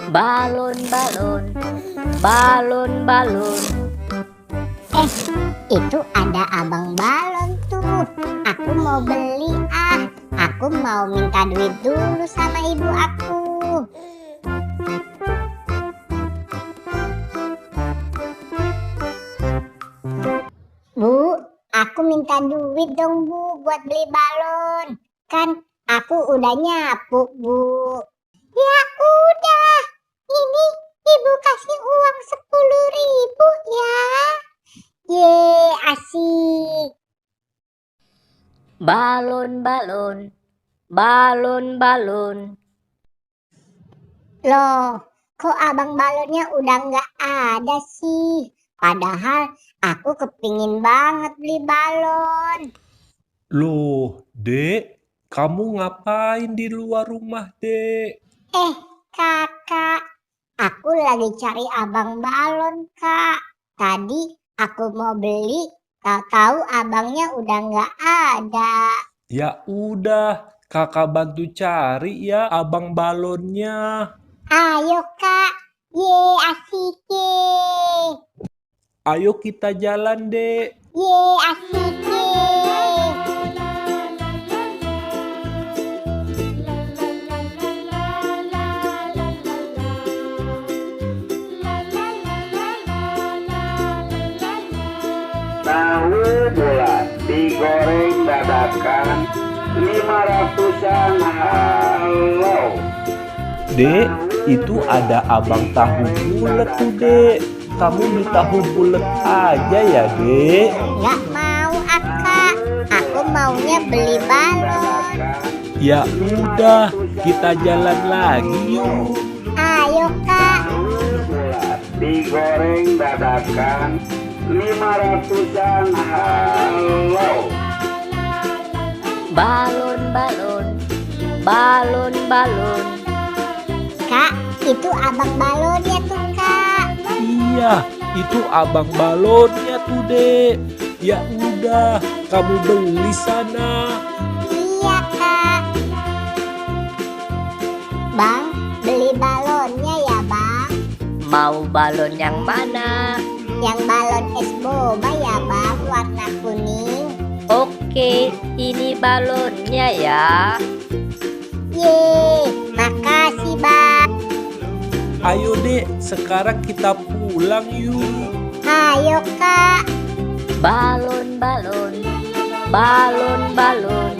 Balon, balon, balon, balon. Itu ada abang balon tuh. Aku mau beli ah. Aku mau minta duit dulu sama ibu aku. Bu, aku minta duit dong bu buat beli balon. Kan aku udah nyapu bu. Ya udah, ini ibu kasih uang 10.000 ya. Ye, asik. Balon, balon, balon, balon. Loh, kok abang balonnya udah nggak ada sih? Padahal aku kepingin banget beli balon. Loh, Dek, kamu ngapain di luar rumah, Dek? Kakak, aku lagi cari abang balon, Kak. Tadi aku mau beli, tahu-tahu abangnya udah nggak ada. Ya udah, kakak bantu cari ya abang balonnya. Ayo, Kak. Ye, asik ye. Ayo kita jalan, Dek. Ye, asik ye. Tahu bulat digoreng dadakan 500-an. Halo. Dek, itu ada abang tahu bulet tuh, Dek. Kamu beli tahu bulet aja ya, Dek. Nggak mau, Kak. Aku maunya beli balon. Ya udah, kita jalan lagi yuk. Ayo, Kak. Bulat digoreng dadakan 500-an. Halo. Balon, balon, balon, balon. Kak, itu abang balonnya tuh, Kak. Iya, itu abang balonnya tuh, Dek. Ya udah, kamu beli sana. Iya, Kak. Bang, beli balonnya ya, Bang. Mau balon yang mana? Yang balon es boba ya, Bang, warna kuning. Oke, ini balonnya ya. Ye, makasih, Bang. Ayo, Dek, sekarang kita pulang yuk. Ayo, Kak. Balon, balon, balon, balon.